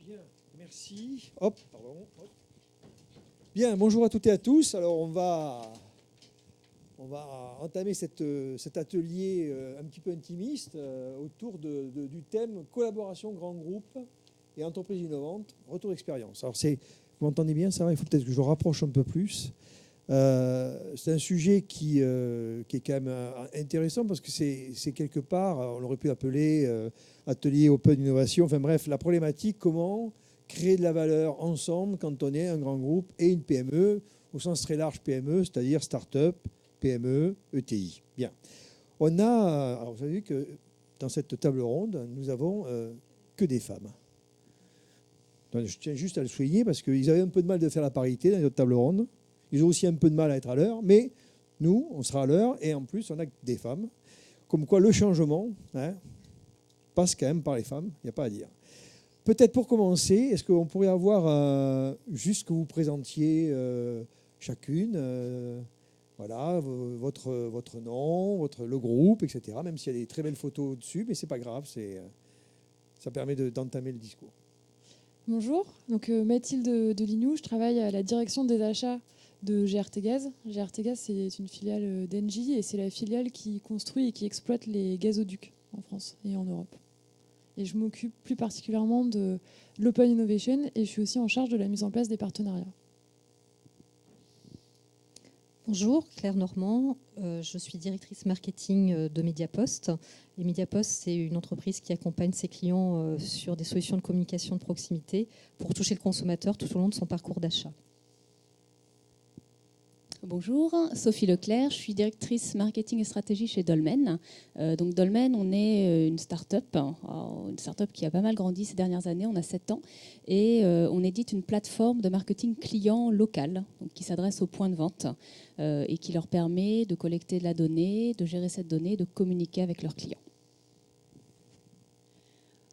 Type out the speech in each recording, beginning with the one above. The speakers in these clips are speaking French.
Bien, merci. Hop, pardon. Hop. Bien, bonjour à toutes et à tous. Alors, on va entamer cet atelier un petit peu intimiste autour du thème collaboration grand groupe et entreprise innovante, retour d'expérience. Alors, vous m'entendez bien, ça va? Il faut peut-être que je rapproche un peu plus. C'est un sujet qui est quand même intéressant parce que c'est quelque part, on aurait pu appeler atelier open innovation, enfin bref, la problématique, comment créer de la valeur ensemble quand on est un grand groupe et une PME, au sens très large PME, c'est-à-dire start-up, PME, ETI. Bien. Alors vous avez vu que dans cette table ronde, nous avons que des femmes. Donc, je tiens juste à le souligner parce qu'ils avaient un peu de mal de faire la parité dans notre table ronde. Ils ont aussi un peu de mal à être à l'heure, mais nous, on sera à l'heure et en plus, on a des femmes. Comme quoi, le changement passe quand même par les femmes, il n'y a pas à dire. Peut-être pour commencer, est-ce qu'on pourrait avoir juste que vous présentiez chacune voilà, votre nom, le groupe, etc. Même s'il y a des très belles photos dessus, mais ce n'est pas grave, ça permet d'entamer le discours. Bonjour, donc Mathilde Delignou, je travaille à la direction des achats de GRT Gaz. GRT Gaz, c'est une filiale d'Engie et c'est la filiale qui construit et qui exploite les gazoducs en France et en Europe. Et je m'occupe plus particulièrement de l'Open Innovation et je suis aussi en charge de la mise en place des partenariats. Bonjour, Claire Normand, je suis directrice marketing de Mediapost. Et Mediapost, c'est une entreprise qui accompagne ses clients sur des solutions de communication de proximité pour toucher le consommateur tout au long de son parcours d'achat. Bonjour, Sophie Leclerc, je suis directrice marketing et stratégie chez Dolmen. Donc Dolmen, on est une start-up qui a pas mal grandi ces dernières années, on a 7 ans, et on édite une plateforme de marketing client local donc qui s'adresse aux points de vente et qui leur permet de collecter de la donnée, de gérer cette donnée, de communiquer avec leurs clients.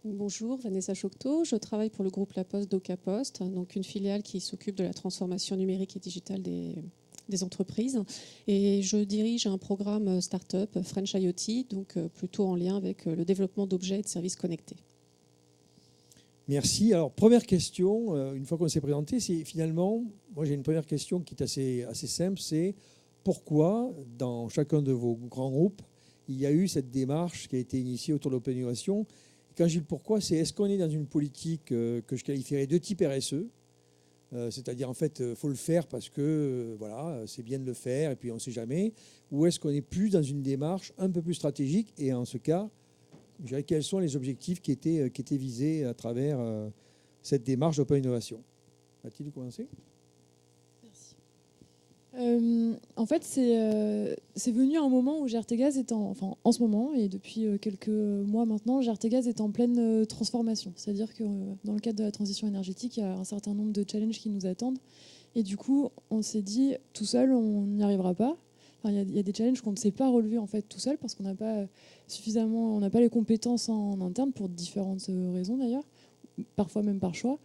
Bonjour, Vanessa Chocteau, je travaille pour le groupe La Poste d'Ocapost, donc une filiale qui s'occupe de la transformation numérique et digitale des entreprises. Et je dirige un programme start-up French IoT, donc plutôt en lien avec le développement d'objets et de services connectés. Merci. Alors, première question, une fois qu'on s'est présenté, c'est finalement, moi j'ai une première question qui est assez simple, c'est pourquoi dans chacun de vos grands groupes, il y a eu cette démarche qui a été initiée autour de l'open innovation. Quand je dis le pourquoi, c'est est-ce qu'on est dans une politique que je qualifierais de type RSE, c'est-à-dire en fait, il faut le faire parce que voilà, c'est bien de le faire et puis on ne sait jamais, ou est-ce qu'on est plus dans une démarche un peu plus stratégique et en ce cas, je dirais quels sont les objectifs qui étaient visés à travers cette démarche d'open innovation. A-t-il commencé ? En fait, c'est venu à un moment où GRT Gaz est en ce moment, et depuis quelques mois maintenant, GRT Gaz est en pleine transformation. C'est-à-dire que dans le cadre de la transition énergétique, il y a un certain nombre de challenges qui nous attendent. Et du coup, on s'est dit, tout seul, on n'y arrivera pas. Enfin, il y a des challenges qu'on ne sait pas relever en fait tout seul parce qu'on n'a pas suffisamment, on n'a pas les compétences en interne pour différentes raisons d'ailleurs, parfois même par choix.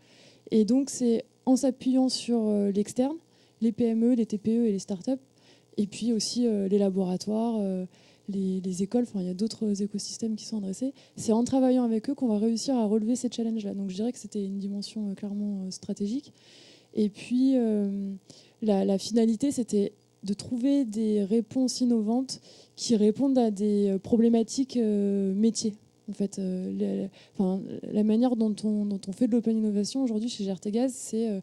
Et donc, c'est en s'appuyant sur l'externe, les PME, les TPE et les startups, et puis aussi les laboratoires, les écoles, enfin il y a d'autres écosystèmes qui sont adressés. C'est en travaillant avec eux qu'on va réussir à relever ces challenges-là. Donc je dirais que c'était une dimension clairement stratégique. Et puis la finalité, c'était de trouver des réponses innovantes qui répondent à des problématiques métiers. En fait, la manière dont on fait de l'open innovation aujourd'hui chez GRT Gaz, c'est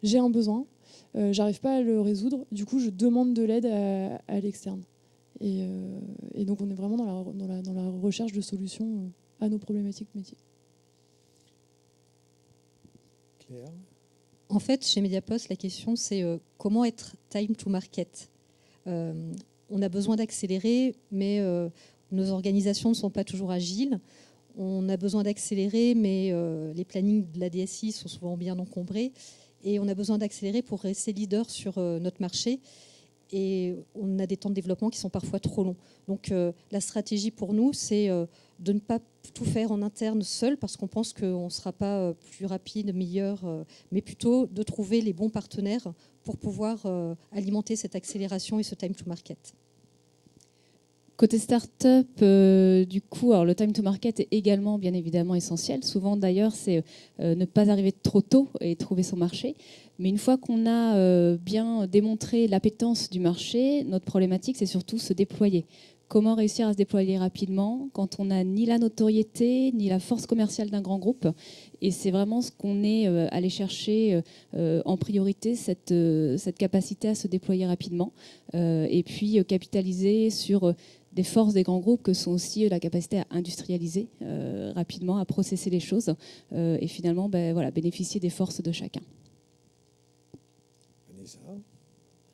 j'ai un besoin, j'arrive pas à le résoudre, du coup je demande de l'aide à l'externe. Et donc on est vraiment dans la recherche de solutions à nos problématiques métiers. Claire ? En fait, chez Mediapost, la question c'est comment être time to market. On a besoin d'accélérer, mais nos organisations ne sont pas toujours agiles. On a besoin d'accélérer, mais les plannings de la DSI sont souvent bien encombrés. Et on a besoin d'accélérer pour rester leader sur notre marché. Et on a des temps de développement qui sont parfois trop longs. Donc la stratégie pour nous, c'est de ne pas tout faire en interne seul, parce qu'on pense qu'on ne sera pas plus rapide, meilleur, mais plutôt de trouver les bons partenaires pour pouvoir alimenter cette accélération et ce time to market. Côté start-up, du coup, alors le time to market est également bien évidemment essentiel. Souvent d'ailleurs, c'est ne pas arriver trop tôt et trouver son marché. Mais une fois qu'on a bien démontré l'appétence du marché, notre problématique, c'est surtout se déployer. Comment réussir à se déployer rapidement quand on n'a ni la notoriété, ni la force commerciale d'un grand groupe. Et c'est vraiment ce qu'on est allé chercher en priorité, cette capacité à se déployer rapidement. Et puis capitaliser sur des forces des grands groupes que sont aussi la capacité à industrialiser rapidement, à processer les choses et finalement bénéficier des forces de chacun. Vanessa.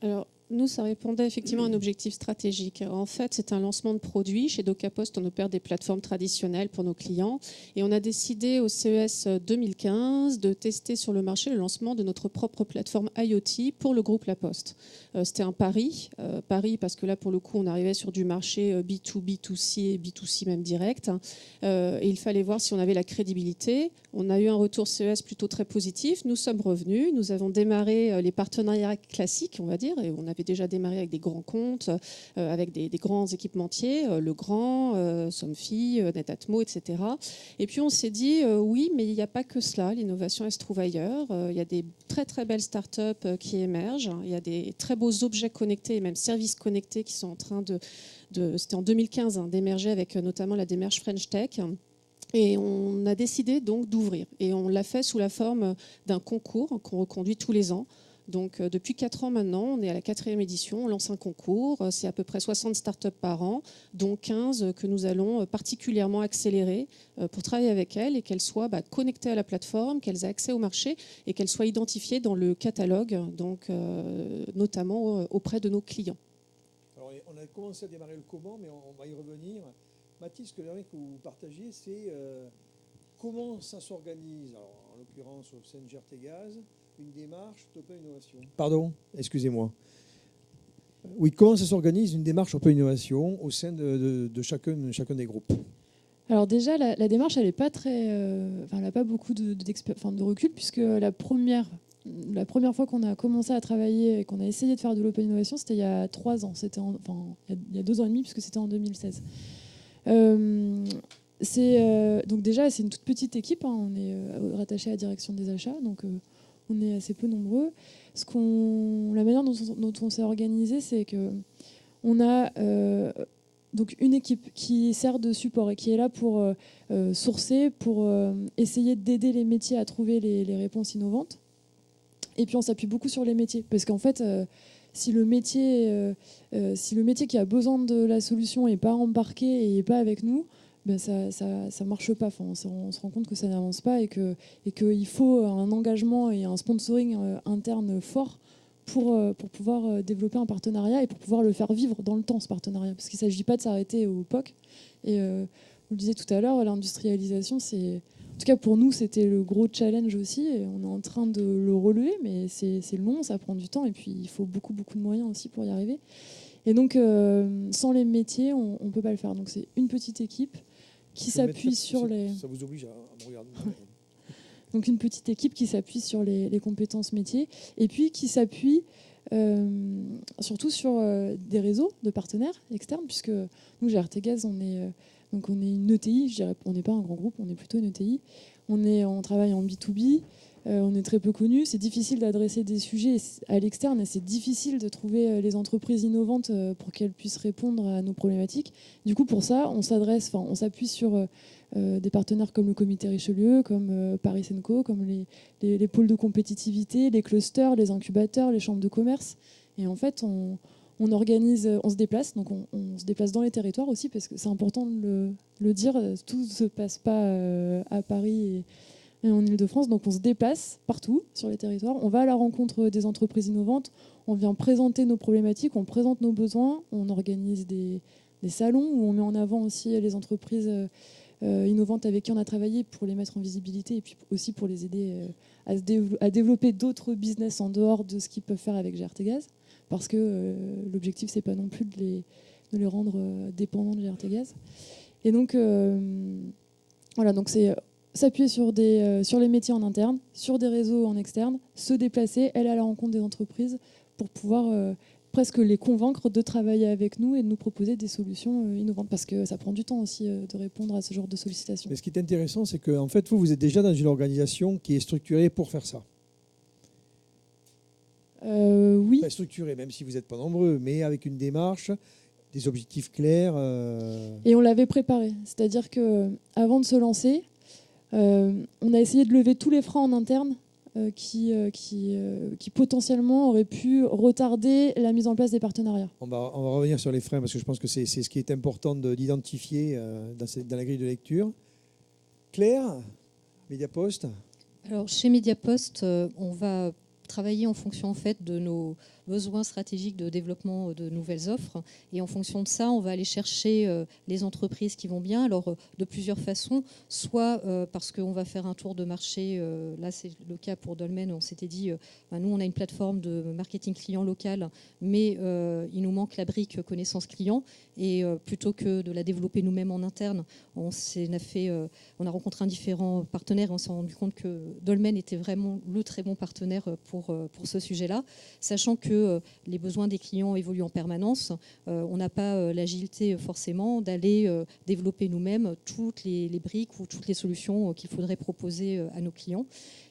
Alors, nous, ça répondait effectivement à un objectif stratégique. En fait, c'est un lancement de produit. Chez DocaPost, on opère des plateformes traditionnelles pour nos clients. Et on a décidé au CES 2015 de tester sur le marché le lancement de notre propre plateforme IoT pour le groupe La Poste. C'était un pari. Pari parce que là, pour le coup, on arrivait sur du marché B2B, B2C et B2C même direct. Et il fallait voir si on avait la crédibilité. On a eu un retour CES plutôt très positif. Nous sommes revenus. Nous avons démarré les partenariats classiques, on va dire. Et on avait déjà démarré avec des grands comptes, avec des grands équipementiers, Legrand, Somfy, Netatmo, etc. Et puis on s'est dit, oui, mais il n'y a pas que cela. L'innovation, elle se trouve ailleurs. Il y a des très, très belles startups qui émergent. Il y a des très beaux objets connectés et même services connectés qui sont en train c'était en 2015, d'émerger avec notamment la démarche French Tech. Et on a décidé donc d'ouvrir. Et on l'a fait sous la forme d'un concours qu'on reconduit tous les ans. Donc, depuis 4 ans maintenant, on est à la 4e édition, on lance un concours. C'est à peu près 60 startups par an, dont 15 que nous allons particulièrement accélérer pour travailler avec elles et qu'elles soient connectées à la plateforme, qu'elles aient accès au marché et qu'elles soient identifiées dans le catalogue, donc, notamment auprès de nos clients. Alors, on a commencé à démarrer le comment, mais on va y revenir. Mathilde, ce que j'aimerais que vous partagiez, c'est comment ça s'organise, alors, en l'occurrence au sein de GRTgaz, une démarche Open Innovation. Pardon, excusez-moi. Oui, comment ça s'organise une démarche Open Innovation au sein de chacun des groupes? Alors déjà, la démarche, elle n'a pas beaucoup de recul, puisque la première fois qu'on a commencé à travailler et qu'on a essayé de faire de l'Open Innovation, c'était il y a 3 ans. Il y a 2 ans et demi, puisque c'était en 2016. Donc déjà, c'est une toute petite équipe. On est rattaché à la direction des achats, donc on est assez peu nombreux. La manière dont on s'est organisé, c'est qu'on a donc une équipe qui sert de support et qui est là pour sourcer, pour essayer d'aider les métiers à trouver les réponses innovantes. Et puis on s'appuie beaucoup sur les métiers, parce qu'en fait, si le métier qui a besoin de la solution n'est pas embarqué et n'est pas avec nous, ça marche pas. Enfin, on se rend compte que ça n'avance pas et qu'il faut un engagement et un sponsoring interne fort pour pouvoir développer un partenariat et pour pouvoir le faire vivre dans le temps, ce partenariat. Parce qu'il ne s'agit pas de s'arrêter au POC. Et vous le disiez tout à l'heure, l'industrialisation, en tout cas pour nous, c'était le gros challenge aussi. Et on est en train de le relever, mais c'est long, ça prend du temps. Et puis, il faut beaucoup, beaucoup de moyens aussi pour y arriver. Et donc, sans les métiers, on ne peut pas le faire. Donc, c'est une petite équipe qui s'appuie sur les... Ça vous oblige à me regarder. Donc une petite équipe qui s'appuie sur les compétences métiers et puis qui s'appuie surtout sur des réseaux de partenaires externes, puisque nous, GRTgaz, on est une ETI, je dirais, on n'est pas un grand groupe, on est plutôt une ETI. On travaille en B2B, on est très peu connus, c'est difficile d'adresser des sujets à l'externe et c'est difficile de trouver les entreprises innovantes pour qu'elles puissent répondre à nos problématiques. Du coup, pour ça, on s'appuie sur des partenaires comme le Comité Richelieu, comme Paris Senco, comme les pôles de compétitivité, les clusters, les incubateurs, les chambres de commerce. Et en fait, on organise, on se déplace, donc on se déplace dans les territoires aussi, parce que c'est important de le dire, tout ne se passe pas à Paris et en Ile-de-France, donc on se déplace partout sur les territoires, on va à la rencontre des entreprises innovantes, on vient présenter nos problématiques, on présente nos besoins, on organise des salons où on met en avant aussi les entreprises innovantes avec qui on a travaillé pour les mettre en visibilité et puis aussi pour les aider à développer d'autres business en dehors de ce qu'ils peuvent faire avec GRTgaz, parce que l'objectif, c'est pas non plus de les rendre dépendants de GRTgaz. Et donc, voilà, donc c'est s'appuyer sur les métiers en interne, sur des réseaux en externe, se déplacer, aller à la rencontre des entreprises pour pouvoir presque les convaincre de travailler avec nous et de nous proposer des solutions innovantes, parce que ça prend du temps aussi de répondre à ce genre de sollicitations. Mais ce qui est intéressant, c'est que en fait, vous êtes déjà dans une organisation qui est structurée pour faire ça. Oui. Pas structurée, même si vous n'êtes pas nombreux, mais avec une démarche, des objectifs clairs. Et on l'avait préparé. C'est-à-dire qu'avant de se lancer, on a essayé de lever tous les freins en interne qui potentiellement auraient pu retarder la mise en place des partenariats. On va revenir sur les freins, parce que je pense que c'est ce qui est important d'identifier dans la grille de lecture. Claire, Mediapost. Alors, chez Mediapost, on va travailler en fonction en fait de nos besoins stratégiques de développement de nouvelles offres, et en fonction de ça, on va aller chercher les entreprises qui vont bien. Alors de plusieurs façons, soit parce qu'on va faire un tour de marché. Là, c'est le cas pour Dolmen. On s'était dit, nous, on a une plateforme de marketing client local, mais il nous manque la brique connaissance client, et plutôt que de la développer nous-mêmes en interne, on a rencontré différents partenaires et on s'est rendu compte que Dolmen était vraiment le très bon partenaire pour ce sujet-là, sachant que les besoins des clients évoluent en permanence. On n'a pas l'agilité forcément d'aller développer nous-mêmes toutes les briques ou toutes les solutions qu'il faudrait proposer à nos clients.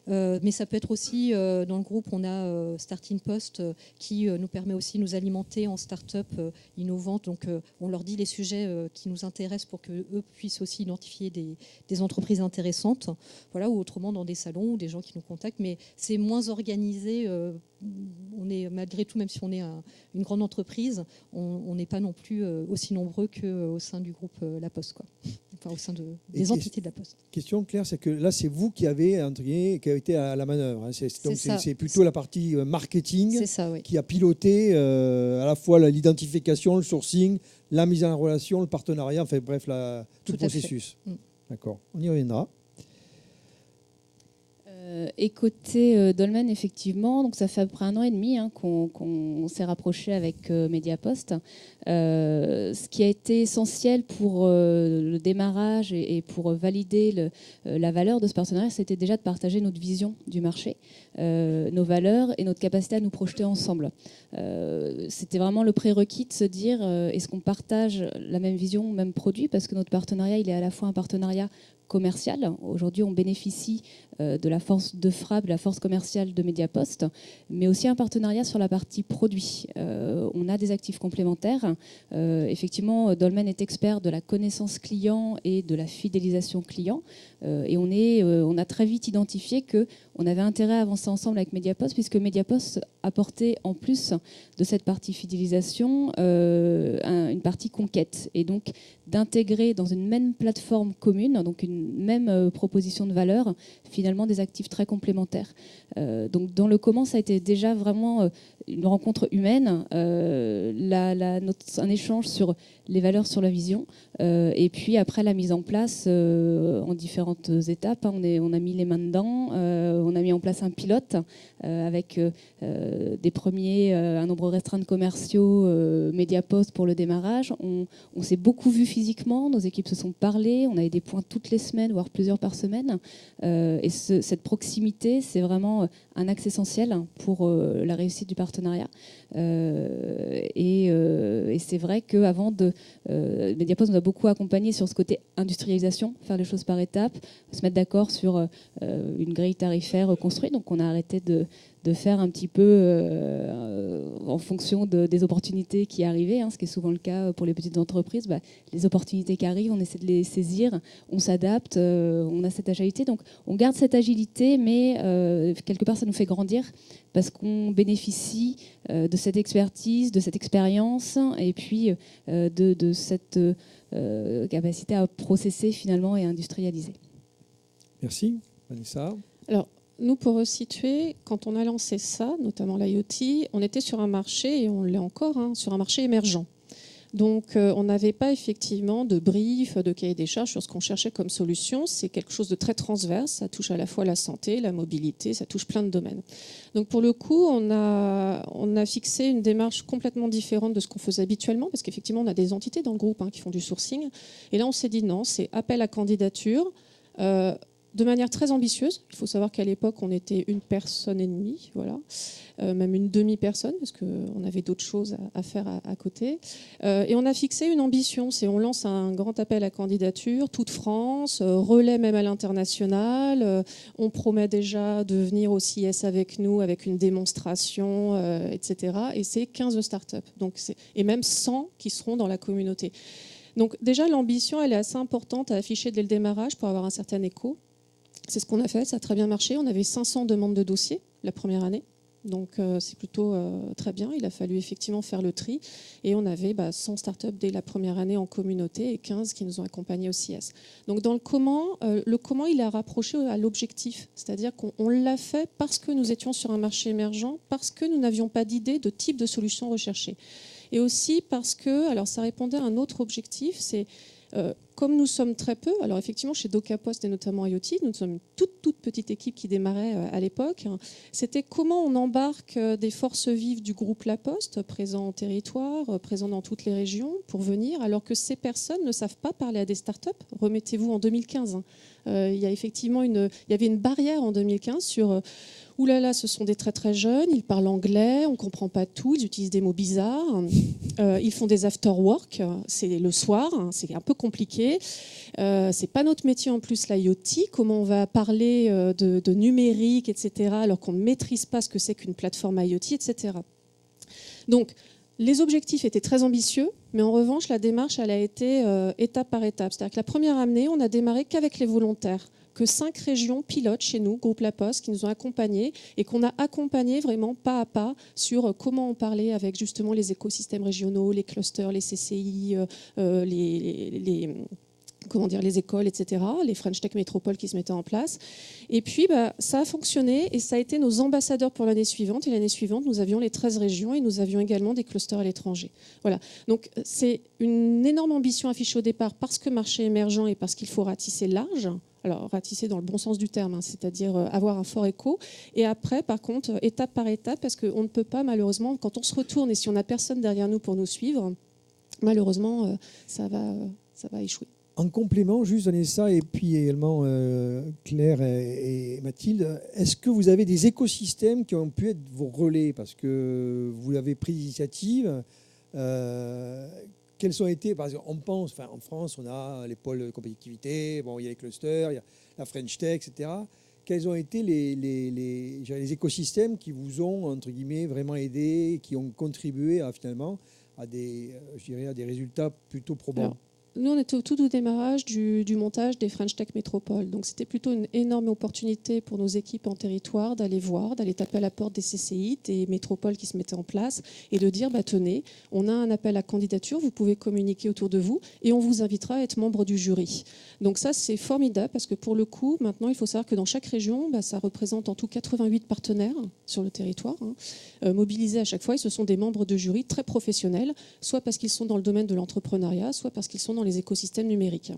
Mais ça peut être aussi, dans le groupe, on a Starting Post qui nous permet aussi de nous alimenter en start-up innovantes. Donc, on leur dit les sujets qui nous intéressent pour qu'eux puissent aussi identifier des entreprises intéressantes. Voilà, ou autrement dans des salons ou des gens qui nous contactent. Mais c'est moins organisé. On est, malgré tout, même si on est une grande entreprise, on n'est pas non plus aussi nombreux qu'au sein du groupe La Poste, quoi. Enfin, au sein des entités de La Poste. Question claire, c'est que là, c'est vous qui avez été à la manœuvre. Hein. C'est plutôt la partie marketing qui a piloté à la fois l'identification, le sourcing, la mise en relation, le partenariat, enfin bref, tout le processus. D'accord, on y reviendra. Et côté Dolmen, effectivement, donc ça fait à peu près 1 an et demi qu'on s'est rapproché avec Mediapost. Ce qui a été essentiel pour le démarrage et pour valider la valeur de ce partenariat, c'était déjà de partager notre vision du marché, nos valeurs et notre capacité à nous projeter ensemble. C'était vraiment le prérequis de se dire est-ce qu'on partage la même vision, le même produit, parce que notre partenariat, il est à la fois un partenariat commercial. Aujourd'hui, on bénéficie de la force de frappe, de la force commerciale de Mediapost, mais aussi un partenariat sur la partie produit. On a des actifs complémentaires. Effectivement, Dolmen est expert de la connaissance client et de la fidélisation client. Et on a très vite identifié qu'on avait intérêt à avancer ensemble avec Mediapost, puisque Mediapost apportait, en plus de cette partie fidélisation, une partie conquête. Et donc, d'intégrer dans une même plateforme commune, donc une même proposition de valeur, finalement des actifs très complémentaires. Donc dans le comment, ça a été déjà vraiment une rencontre humaine, un échange sur les valeurs, sur la vision, et puis après la mise en place en différentes étapes. On a mis les mains dedans, on a mis en place un pilote avec un nombre restreint de commerciaux Mediapost pour le démarrage. On s'est beaucoup vu physiquement, nos équipes se sont parlé, on avait des points toutes les semaines, voire plusieurs par semaine. Et cette proximité, c'est vraiment un axe essentiel pour la réussite du partenariat. Et c'est vrai qu'avant Mediapost nous a beaucoup accompagné sur ce côté industrialisation, faire les choses par étapes, se mettre d'accord sur une grille tarifaire construite. Donc on a arrêté de faire un petit peu en fonction des opportunités qui arrivaient, ce qui est souvent le cas pour les petites entreprises. Les opportunités qui arrivent, on essaie de les saisir, on s'adapte, on a cette agilité. Donc on garde cette agilité, mais quelque part ça nous fait grandir parce qu'on bénéficie de cette expertise, de cette expérience et puis de cette capacité à processer finalement et à industrialiser. Merci. Vanessa. Alors, nous, pour resituer, quand on a lancé ça, notamment l'IoT, on était sur un marché, et on l'est encore, sur un marché émergent. Donc, on n'avait pas effectivement de brief, de cahier des charges sur ce qu'on cherchait comme solution. C'est quelque chose de très transverse. Ça touche à la fois la santé, la mobilité, ça touche plein de domaines. Donc, pour le coup, on a fixé une démarche complètement différente de ce qu'on faisait habituellement, parce qu'effectivement, on a des entités dans le groupe qui font du sourcing. Et là, on s'est dit non, c'est appel à candidature. De manière très ambitieuse. Il faut savoir qu'à l'époque, on était 1,5 personnes, voilà. Même une demi-personne, parce qu'on avait d'autres choses à faire à côté. Et on a fixé une ambition, c'est on lance un grand appel à candidature, toute France, relais même à l'international. On promet déjà de venir au CIS avec nous, avec une démonstration, etc. Et c'est 15 startups, et même 100 qui seront dans la communauté. Donc déjà, l'ambition, elle est assez importante à afficher dès le démarrage pour avoir un certain écho. C'est ce qu'on a fait, ça a très bien marché. On avait 500 demandes de dossiers la première année. Donc c'est plutôt très bien. Il a fallu effectivement faire le tri. Et on avait 100 startups dès la première année en communauté et 15 qui nous ont accompagnés au CIS. Donc dans le comment il a rapproché à l'objectif. C'est-à-dire qu'on l'a fait parce que nous étions sur un marché émergent, parce que nous n'avions pas d'idée de type de solution recherchée. Et aussi parce que, alors ça répondait à un autre objectif, c'est comme nous sommes très peu, alors effectivement chez DocaPost et notamment IoT, nous sommes une toute petite équipe qui démarrait à l'époque, c'était comment on embarque des forces vives du groupe La Poste, présents en territoire, présents dans toutes les régions, pour venir, alors que ces personnes ne savent pas parler à des startups. Remettez-vous en 2015. Il y avait une barrière en 2015 sur... Ouh là là, ce sont des très très jeunes, ils parlent anglais, on ne comprend pas tout, ils utilisent des mots bizarres, ils font des after-work, c'est le soir, c'est un peu compliqué. C'est pas notre métier en plus, l'IoT, comment on va parler de numérique, etc., alors qu'on ne maîtrise pas ce que c'est qu'une plateforme IoT, etc. Donc, les objectifs étaient très ambitieux, mais en revanche, la démarche, elle a été étape par étape. C'est-à-dire que la première année, on a démarré qu'avec les volontaires, que 5 régions pilotes chez nous, groupe La Poste, qui nous ont accompagnés et qu'on a accompagnés vraiment pas à pas sur comment on parlait avec justement les écosystèmes régionaux, les clusters, les CCI, les écoles, etc., les French Tech Métropoles qui se mettaient en place. Et puis, ça a fonctionné et ça a été nos ambassadeurs pour l'année suivante. Et l'année suivante, nous avions les 13 régions et nous avions également des clusters à l'étranger. Voilà. Donc, c'est une énorme ambition affichée au départ parce que marché émergent et parce qu'il faut ratisser large. Alors, ratisser dans le bon sens du terme, c'est-à-dire avoir un fort écho. Et après, par contre, étape par étape, parce qu'on ne peut pas, malheureusement, quand on se retourne et si on n'a personne derrière nous pour nous suivre, malheureusement, ça va échouer. En complément, juste donner ça, et puis également Claire et Mathilde, est-ce que vous avez des écosystèmes qui ont pu être vos relais? Parce que vous avez pris l'initiative. Quels ont été, par exemple, on pense, en France, on a les pôles de compétitivité, il y a les clusters, il y a la French Tech, etc. Quels ont été les écosystèmes qui vous ont, entre guillemets, vraiment aidé, qui ont contribué finalement à des résultats plutôt probants? Alors, nous, on était au tout démarrage du montage des French Tech Métropoles. Donc, c'était plutôt une énorme opportunité pour nos équipes en territoire d'aller voir, d'aller taper à la porte des CCI, des métropoles qui se mettaient en place et de dire, tenez, on a un appel à candidature, vous pouvez communiquer autour de vous et on vous invitera à être membre du jury. Donc ça, c'est formidable parce que pour le coup, maintenant, il faut savoir que dans chaque région, ça représente en tout 88 partenaires sur le territoire, mobilisés à chaque fois. Et ce sont des membres de jury très professionnels, soit parce qu'ils sont dans le domaine de l'entrepreneuriat, soit parce qu'ils sont dans les écosystèmes numériques.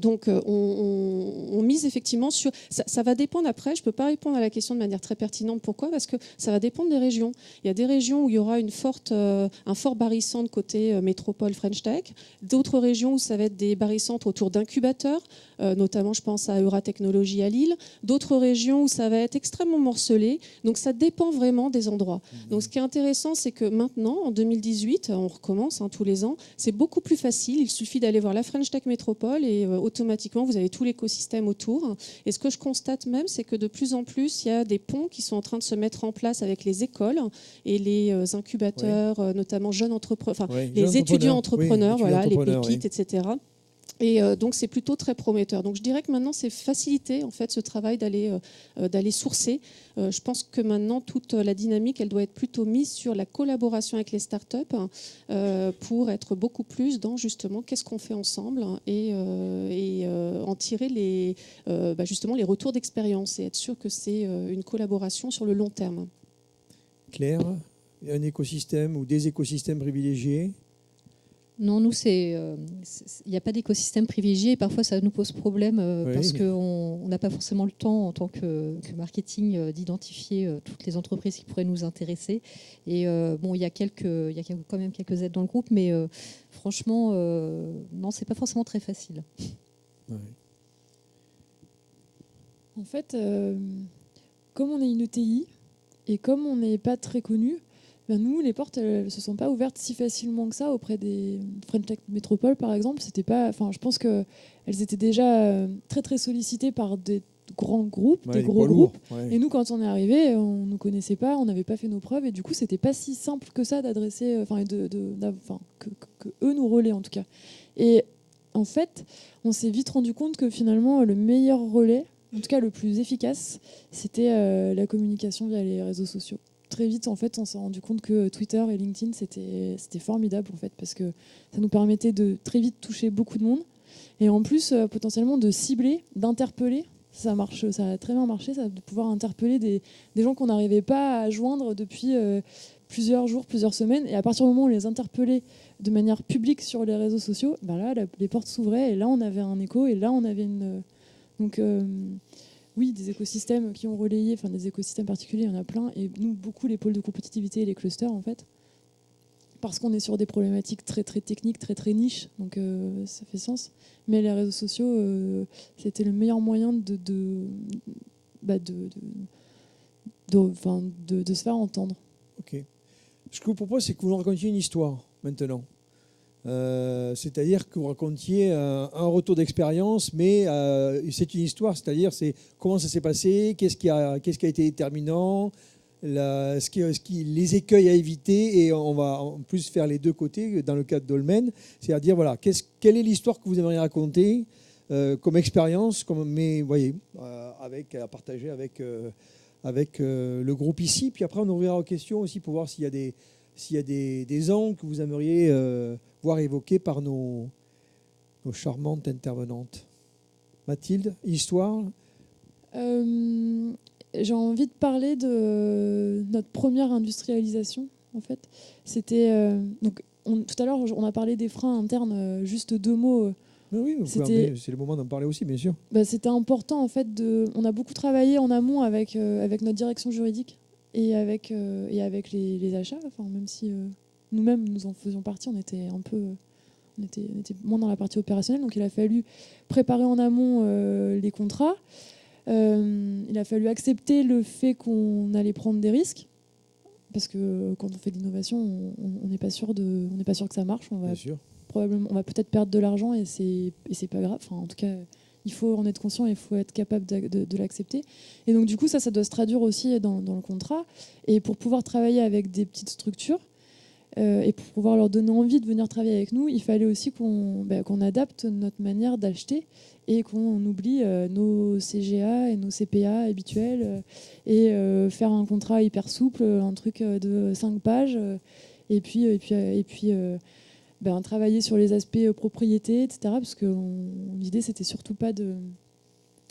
Donc on mise effectivement sur... Ça va dépendre après, je ne peux pas répondre à la question de manière très pertinente. Pourquoi? Parce que ça va dépendre des régions. Il y a des régions où il y aura un fort barycentre côté métropole French Tech, d'autres régions où ça va être des barycentres autour d'incubateurs, notamment je pense à Euratechnologie à Lille, d'autres régions où ça va être extrêmement morcelé. Donc ça dépend vraiment des endroits. Donc ce qui est intéressant, c'est que maintenant, en 2018, on recommence tous les ans, c'est beaucoup plus facile. Il suffit d'aller voir la French Tech Métropole et automatiquement, vous avez tout l'écosystème autour. Et ce que je constate même, c'est que de plus en plus, il y a des ponts qui sont en train de se mettre en place avec les écoles et les incubateurs, notamment jeunes entrepreneurs, les étudiants entrepreneurs, les pépites, etc. Et donc, c'est plutôt très prometteur. Donc, je dirais que maintenant, c'est facilité, en fait, ce travail d'aller sourcer. Je pense que maintenant, toute la dynamique, elle doit être plutôt mise sur la collaboration avec les startups pour être beaucoup plus dans, justement, qu'est-ce qu'on fait ensemble et en tirer justement les retours d'expérience et être sûr que c'est une collaboration sur le long terme. Claire, un écosystème ou des écosystèmes privilégiés? Non, nous, il n'y a pas d'écosystème privilégié et parfois ça nous pose problème parce qu'on n'a pas forcément le temps en tant que marketing d'identifier toutes les entreprises qui pourraient nous intéresser. Et bon, il y a quand même quelques aides dans le groupe, mais franchement, non, c'est pas forcément très facile. Ouais. En fait, comme on est une ETI et comme on n'est pas très connu, ben nous, les portes, elles ne se sont pas ouvertes si facilement que ça auprès des French Tech Métropole, par exemple. C'était pas, enfin, je pense qu'elles étaient déjà très, très sollicitées par des grands groupes, des gros groupes. Et nous, quand on est arrivé, on ne nous connaissait pas, on n'avait pas fait nos preuves. Et du coup, ce n'était pas si simple que ça d'adresser, que eux nous relaient, en tout cas. Et en fait, on s'est vite rendu compte que finalement, le meilleur relais, en tout cas le plus efficace, c'était la communication via les réseaux sociaux. Très vite, en fait, on s'est rendu compte que Twitter et LinkedIn, c'était formidable, en fait, parce que ça nous permettait de très vite toucher beaucoup de monde. Et en plus, potentiellement, de cibler, d'interpeller. Ça a très bien marché, ça, de pouvoir interpeller des gens qu'on n'arrivait pas à joindre depuis plusieurs jours, plusieurs semaines. Et à partir du moment où on les interpellait de manière publique sur les réseaux sociaux, ben là, les portes s'ouvraient et là, on avait un écho et là, on avait une... Donc, oui, des écosystèmes qui ont relayé, enfin des écosystèmes particuliers, il y en a plein. Et nous, beaucoup les pôles de compétitivité et les clusters, en fait. Parce qu'on est sur des problématiques très, très techniques, très, très niches. Donc, ça fait sens. Mais les réseaux sociaux, c'était le meilleur moyen de se faire entendre. Ok. Ce que je vous propose, c'est que vous nous racontiez une histoire, maintenant. C'est-à-dire que vous racontiez un retour d'expérience, mais c'est une histoire, c'est-à-dire c'est comment ça s'est passé, qu'est-ce qui a été déterminant, les écueils à éviter, et on va en plus faire les deux côtés dans le cas de Dolmen, c'est-à-dire voilà, quelle est l'histoire que vous aimeriez raconter comme expérience, à partager avec le groupe ici, puis après on ouvrira aux questions aussi pour voir s'il y a des angles que vous aimeriez voir évoqués par nos charmantes intervenantes. Mathilde, histoire ? J'ai envie de parler de notre première industrialisation, en fait. C'était tout à l'heure, on a parlé des freins internes, juste 2 mots. Oui, c'est le moment d'en parler aussi, bien sûr. C'était important, en fait. On a beaucoup travaillé en amont avec notre direction juridique et avec les achats. Enfin, même si nous-mêmes nous en faisions partie, on était moins dans la partie opérationnelle. Donc, il a fallu préparer en amont les contrats. Il a fallu accepter le fait qu'on allait prendre des risques, parce que quand on fait de l'innovation, on n'est pas sûr que ça marche. On va peut-être perdre de l'argent et c'est pas grave. Enfin, en tout cas, il faut en être conscient et il faut être capable de l'accepter. Et donc du coup, ça doit se traduire aussi dans le contrat. Et pour pouvoir travailler avec des petites structures et pour pouvoir leur donner envie de venir travailler avec nous, il fallait aussi qu'on adapte notre manière d'acheter et qu'on oublie nos CGA et nos CPA habituels et faire un contrat hyper souple, un truc de 5 pages et puis travailler sur les aspects propriété, etc. Parce que l'idée, c'était surtout pas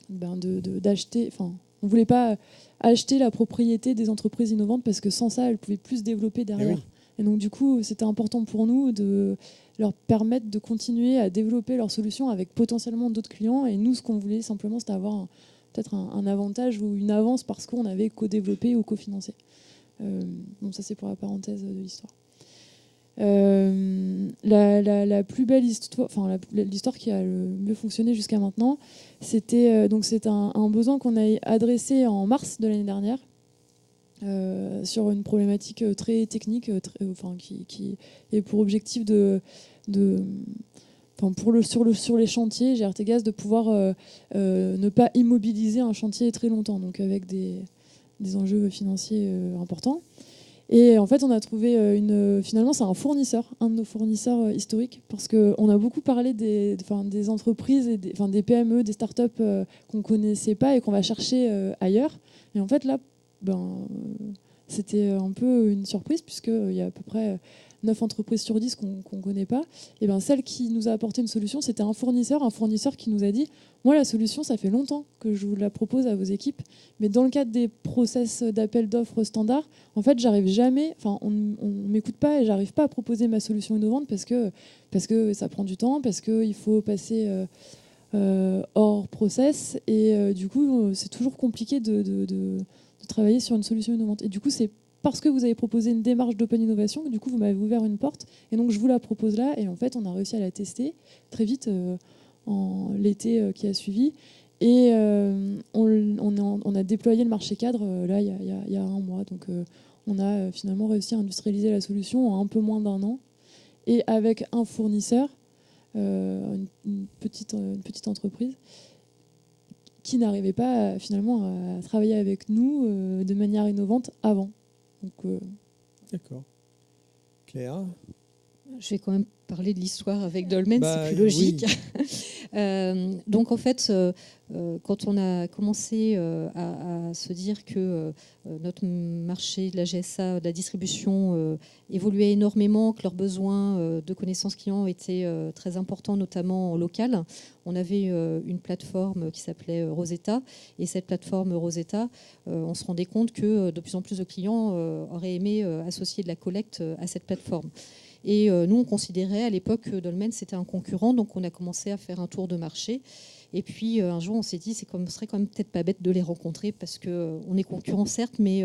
d'acheter... Enfin, on ne voulait pas acheter la propriété des entreprises innovantes parce que sans ça, elles pouvaient plus se développer derrière. Oui. Et donc, du coup, c'était important pour nous de leur permettre de continuer à développer leurs solutions avec potentiellement d'autres clients. Et nous, ce qu'on voulait simplement, c'était avoir peut-être un avantage ou une avance parce qu'on avait co-développé ou cofinancé. Ça, c'est pour la parenthèse de l'histoire. La plus belle histoire, enfin l'histoire qui a le mieux fonctionné jusqu'à maintenant, c'était c'est un besoin qu'on a adressé en mars de l'année dernière sur une problématique très technique, qui est pour objectif sur les chantiers GRT Gaz de pouvoir ne pas immobiliser un chantier très longtemps, donc avec des enjeux financiers importants. Et en fait, on a trouvé finalement, c'est un de nos fournisseurs historiques, parce qu'on a beaucoup parlé des entreprises, et des PME, des startups qu'on ne connaissait pas et qu'on va chercher ailleurs. Et en fait, là, c'était un peu une surprise, puisqu'il y a à peu près 9 entreprises sur 10 qu'on ne connaît pas. Et ben, celle qui nous a apporté une solution, c'était un fournisseur qui nous a dit « Moi, la solution, ça fait longtemps que je vous la propose à vos équipes, mais dans le cadre des process d'appel d'offres standards, en fait, j'arrive jamais, enfin, on ne m'écoute pas et j'arrive pas à proposer ma solution innovante parce que ça prend du temps, parce qu'il faut passer hors process et du coup, c'est toujours compliqué de travailler sur une solution innovante. Et du coup, c'est parce que vous avez proposé une démarche d'open innovation que du coup, vous m'avez ouvert une porte et donc je vous la propose là et en fait, on a réussi à la tester très vite en l'été qui a suivi. Et on a déployé le marché cadre là il y a un mois. Donc on a finalement réussi à industrialiser la solution en un peu moins d'un an. Et avec un fournisseur, une petite entreprise, qui n'arrivait pas finalement à travailler avec nous de manière innovante avant. Donc, D'accord. Claire? Je vais quand même parler de l'histoire avec Dolmen, Bah, c'est plus logique. Oui. Donc en fait, quand on a commencé à se dire que notre marché de la GSA, de la distribution, évoluait énormément, que leurs besoins de connaissances clients étaient très importants, notamment en local, on avait une plateforme qui s'appelait Rosetta. Et cette plateforme Rosetta, on se rendait compte que de plus en plus de clients auraient aimé associer de la collecte à cette plateforme. Et nous, on considérait à l'époque que Dolmen, c'était un concurrent, donc on a commencé à faire un tour de marché. Et puis un jour, on s'est dit, ce serait quand même peut-être pas bête de les rencontrer parce qu'on est concurrents, certes, mais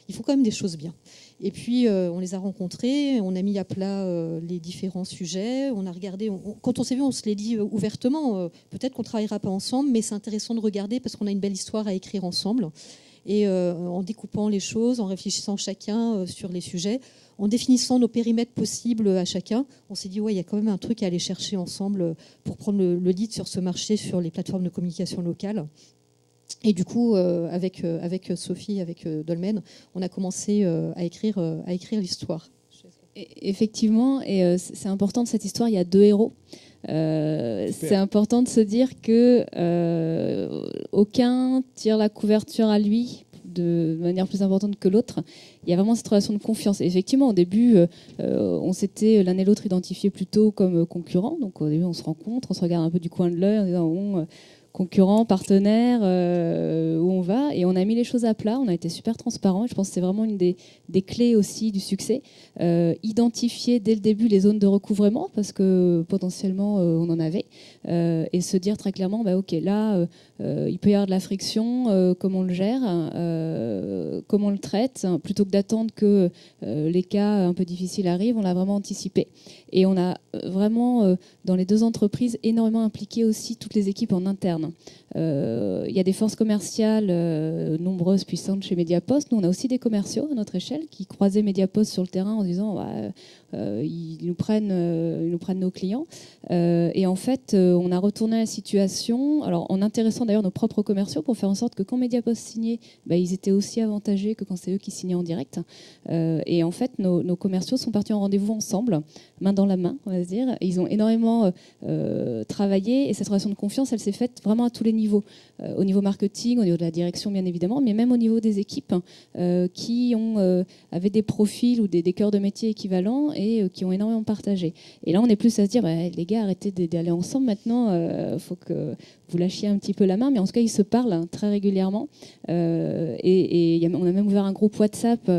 il faut quand même des choses bien. Et puis, on les a rencontrés, on a mis à plat les différents sujets, on a regardé. Quand on s'est vu, on se l'est dit ouvertement, peut-être qu'on ne travaillera pas ensemble, mais c'est intéressant de regarder parce qu'on a une belle histoire à écrire ensemble. Et en découpant les choses, en réfléchissant chacun sur les sujets, en définissant nos périmètres possibles à chacun, on s'est dit, ouais, il y a quand même un truc à aller chercher ensemble pour prendre le lead sur ce marché, sur les plateformes de communication locale. Et du coup, avec Sophie, avec Dolmen, on a commencé à écrire l'histoire. Effectivement, et c'est important de cette histoire, il y a 2 héros. C'est important de se dire que aucun tire la couverture à lui de manière plus importante que l'autre. Il y a vraiment cette relation de confiance. Et effectivement, au début, on s'était l'un et l'autre identifiés plutôt comme concurrents. Donc au début, on se rencontre, on se regarde un peu du coin de l'œil en disant concurrents, partenaires, où on va. Et on a mis les choses à plat, on a été super transparents. Je pense que c'est vraiment une des clés aussi du succès. Identifier dès le début les zones de recouvrement, parce que potentiellement, on en avait. Et se dire très clairement, bah, OK, là, il peut y avoir de la friction, comment on le gère, comment on le traite, plutôt que d'attendre que les cas un peu difficiles arrivent, on l'a vraiment anticipé. Et on a vraiment, dans les 2 entreprises, énormément impliqué aussi toutes les équipes en interne. Il y a des forces commerciales nombreuses, puissantes chez Mediapost. Nous, on a aussi des commerciaux à notre échelle qui croisaient Mediapost sur le terrain en disant ils nous prennent nos clients. Et en fait, on a retourné la situation, alors en intéressant d'ailleurs nos propres commerciaux pour faire en sorte que quand Mediapost signait, ils étaient aussi avantagés que quand c'est eux qui signaient en direct. Et en fait, nos commerciaux sont partis en rendez-vous ensemble, main dans la main, on va se dire. Et ils ont énormément travaillé et cette relation de confiance, elle s'est faite vraiment à tous les niveaux. Au niveau marketing, au niveau de la direction bien évidemment, mais même au niveau des équipes qui avaient des profils ou des cœurs de métier équivalents et qui ont énormément partagé. Et là, on est plus à se dire, les gars, arrêtez d'aller ensemble maintenant, faut que vous lâchiez un petit peu la main, mais en tout cas, ils se parlent très régulièrement. Et on a même ouvert un groupe WhatsApp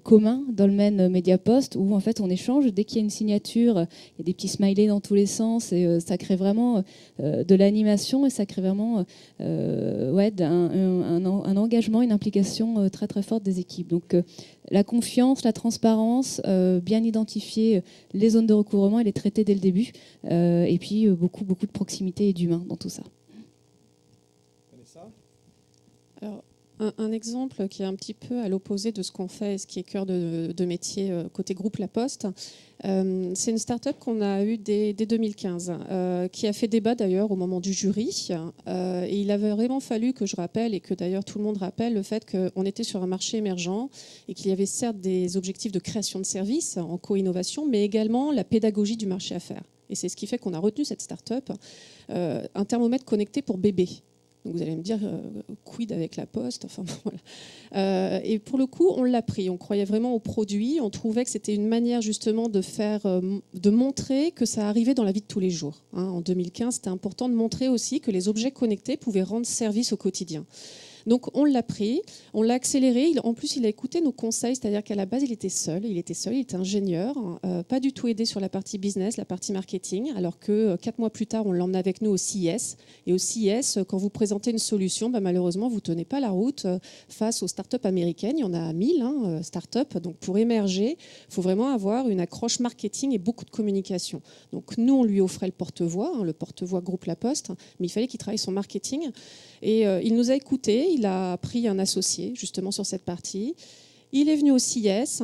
commun, Dolmen Mediapost, où en fait, on échange. Dès qu'il y a une signature, il y a des petits smileys dans tous les sens, et ça crée vraiment de l'animation, et ça crée vraiment un engagement, une implication très très forte des équipes. Donc la confiance, la transparence, bien identifier les zones de recouvrement et les traiter dès le début, et puis beaucoup de proximité et d'humain dans tout ça. Alors, un exemple qui est un petit peu à l'opposé de ce qu'on fait, ce qui est cœur de métier côté groupe La Poste, c'est une start-up qu'on a eue dès 2015, qui a fait débat d'ailleurs au moment du jury. Et il avait vraiment fallu que je rappelle, et que d'ailleurs tout le monde rappelle, le fait qu'on était sur un marché émergent et qu'il y avait certes des objectifs de création de services en co-innovation, mais également la pédagogie du marché à faire. Et c'est ce qui fait qu'on a retenu cette start-up, un thermomètre connecté pour bébé. Donc vous allez me dire, quid avec la Poste, enfin, voilà. Et pour le coup, on l'a pris. On croyait vraiment au produit. On trouvait que c'était une manière justement de montrer que ça arrivait dans la vie de tous les jours. En 2015, c'était important de montrer aussi que les objets connectés pouvaient rendre service au quotidien. Donc on l'a pris, on l'a accéléré. En plus, il a écouté nos conseils, c'est-à-dire qu'à la base, il était seul, il était ingénieur, pas du tout aidé sur la partie business, la partie marketing, alors que 4 mois plus tard, on l'emmène avec nous au CIS. Et au CIS, quand vous présentez une solution, malheureusement, vous ne tenez pas la route face aux startups américaines. Il y en a 1000 startups. Donc pour émerger, il faut vraiment avoir une accroche marketing et beaucoup de communication. Donc nous, on lui offrait le porte-voix, le porte-voix groupe La Poste, mais il fallait qu'il travaille son marketing. Et il nous a écoutés, il a pris un associé justement sur cette partie. Il est venu au CIS,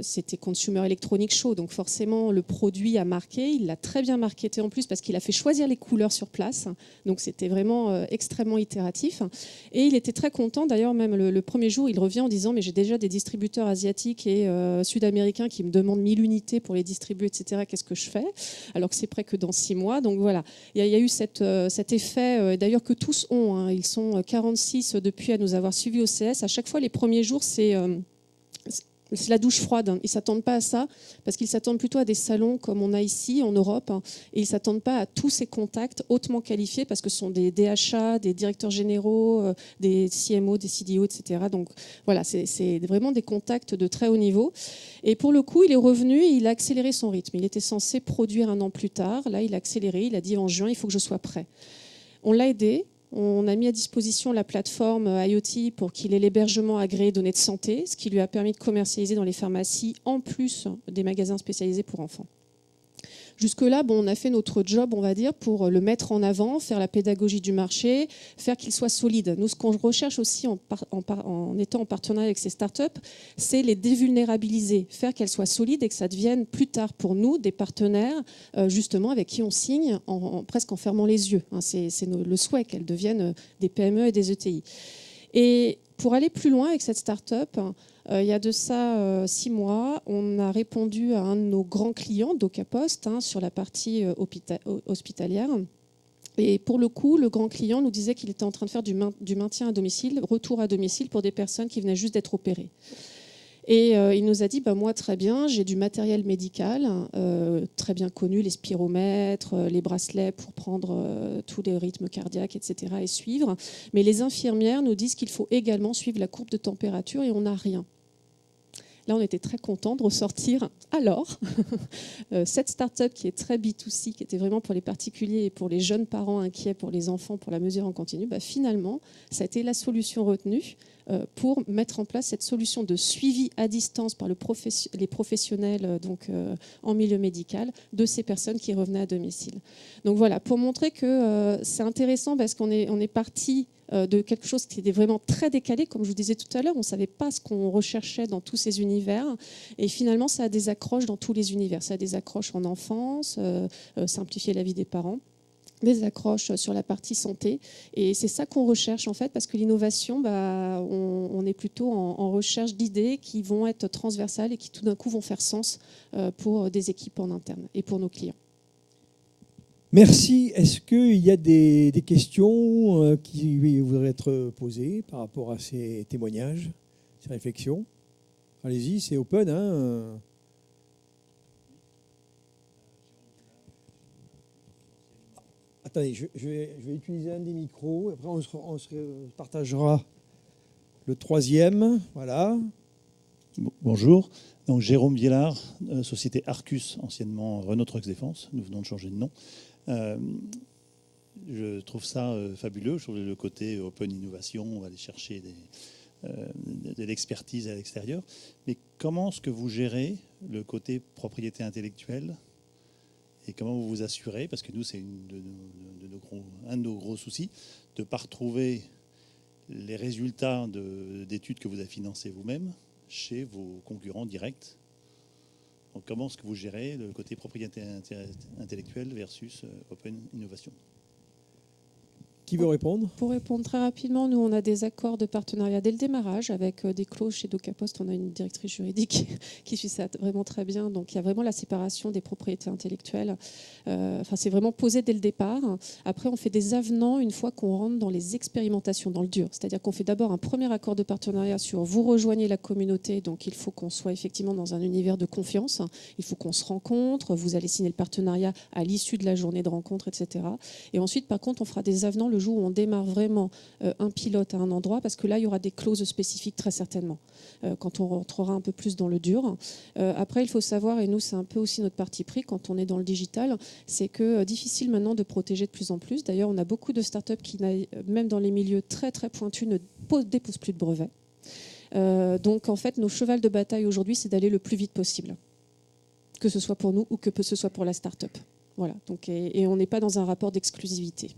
c'était Consumer Electronics Show, donc forcément le produit a marqué, il l'a très bien marketé en plus parce qu'il a fait choisir les couleurs sur place, donc c'était vraiment extrêmement itératif. Et il était très content, d'ailleurs même le premier jour il revient en disant mais j'ai déjà des distributeurs asiatiques et sud-américains qui me demandent 1000 unités pour les distribuer, etc. Qu'est-ce que je fais? Alors que c'est prêt que dans 6 mois, donc voilà. Il y a eu cet effet, d'ailleurs que tous ont, ils sont 46 depuis à nous avoir suivis au CS, à chaque fois les premiers jours, c'est la douche froide. Ils ne s'attendent pas à ça parce qu'ils s'attendent plutôt à des salons comme on a ici en Europe et ils ne s'attendent pas à tous ces contacts hautement qualifiés parce que ce sont des DHA, des directeurs généraux, des CMO, des CDO, etc. Donc voilà, c'est vraiment des contacts de très haut niveau. Et pour le coup, il est revenu et il a accéléré son rythme. Il était censé produire 1 an plus tard. Là, il a accéléré. Il a dit en juin, il faut que je sois prêt. On l'a aidé. On a mis à disposition la plateforme IoT pour qu'il ait l'hébergement agréé données de santé, ce qui lui a permis de commercialiser dans les pharmacies en plus des magasins spécialisés pour enfants. Jusque-là, on a fait notre job, on va dire, pour le mettre en avant, faire la pédagogie du marché, faire qu'il soit solide. Nous, ce qu'on recherche aussi en étant en partenariat avec ces startups, c'est les dévulnérabiliser, faire qu'elles soient solides et que ça devienne plus tard pour nous des partenaires, justement, avec qui on signe presque en fermant les yeux. C'est le souhait qu'elles deviennent des PME et des ETI. Et pour aller plus loin avec cette start-up, il y a de ça 6 mois, on a répondu à un de nos grands clients, DocaPost, sur la partie hospitalière. Et pour le coup, le grand client nous disait qu'il était en train de faire du maintien à domicile, retour à domicile pour des personnes qui venaient juste d'être opérées. Et il nous a dit, moi très bien, j'ai du matériel médical, très bien connu, les spiromètres, les bracelets pour prendre tous les rythmes cardiaques, etc. et suivre. Mais les infirmières nous disent qu'il faut également suivre la courbe de température et on n'a rien. Là, on était très contents de ressortir. Alors, cette start-up qui est très B2C, qui était vraiment pour les particuliers et pour les jeunes parents inquiets pour les enfants, pour la mesure en continu, finalement, ça a été la solution retenue pour mettre en place cette solution de suivi à distance par les professionnels en milieu médical de ces personnes qui revenaient à domicile. Donc voilà, pour montrer que c'est intéressant parce qu'on est parti de quelque chose qui était vraiment très décalé. Comme je vous disais tout à l'heure, on ne savait pas ce qu'on recherchait dans tous ces univers. Et finalement, ça a des accroches dans tous les univers. Ça a des accroches en enfance, simplifier la vie des parents, des accroches sur la partie santé. Et c'est ça qu'on recherche, en fait, parce que l'innovation, on est plutôt en recherche d'idées qui vont être transversales et qui, tout d'un coup, vont faire sens pour des équipes en interne et pour nos clients. Merci. Est-ce qu'il y a des questions qui voudraient être posées par rapport à ces témoignages, ces réflexions? Allez-y, c'est open. Attendez, je vais utiliser un des micros. Après, on se partagera le troisième. Voilà. Bonjour. Donc, Jérôme Viellard, société Arcus, anciennement Renault Trucks Défense. Nous venons de changer de nom. Je trouve ça fabuleux. Je trouve le côté open innovation, on va aller chercher de l'expertise à l'extérieur. Mais comment est-ce que vous gérez le côté propriété intellectuelle et comment vous vous assurez, parce que nous, c'est un de nos gros soucis, de ne pas retrouver les résultats d'études que vous avez financées vous-même chez vos concurrents directs. Donc, comment est-ce que vous gérez le côté propriété intellectuelle versus open innovation? Qui veut répondre? Pour répondre très rapidement, nous, on a des accords de partenariat dès le démarrage avec des clauses chez DocaPost. On a une directrice juridique qui suit ça vraiment très bien. Donc, il y a vraiment la séparation des propriétés intellectuelles. C'est vraiment posé dès le départ. Après, on fait des avenants une fois qu'on rentre dans les expérimentations, dans le dur. C'est-à-dire qu'on fait d'abord un premier accord de partenariat sur vous rejoignez la communauté. Donc, il faut qu'on soit effectivement dans un univers de confiance. Il faut qu'on se rencontre. Vous allez signer le partenariat à l'issue de la journée de rencontre, etc. Et ensuite, par contre, on fera des avenants le jour où on démarre vraiment un pilote à un endroit, parce que là, il y aura des clauses spécifiques très certainement, quand on rentrera un peu plus dans le dur. Après, il faut savoir, et nous, c'est un peu aussi notre parti pris quand on est dans le digital, c'est que difficile maintenant de protéger de plus en plus. D'ailleurs, on a beaucoup de startups qui, même dans les milieux très, très pointus, ne déposent plus de brevets. Donc, en fait, nos chevals de bataille aujourd'hui, c'est d'aller le plus vite possible, que ce soit pour nous ou que ce soit pour la startup. Voilà. Donc, et on n'est pas dans un rapport d'exclusivité.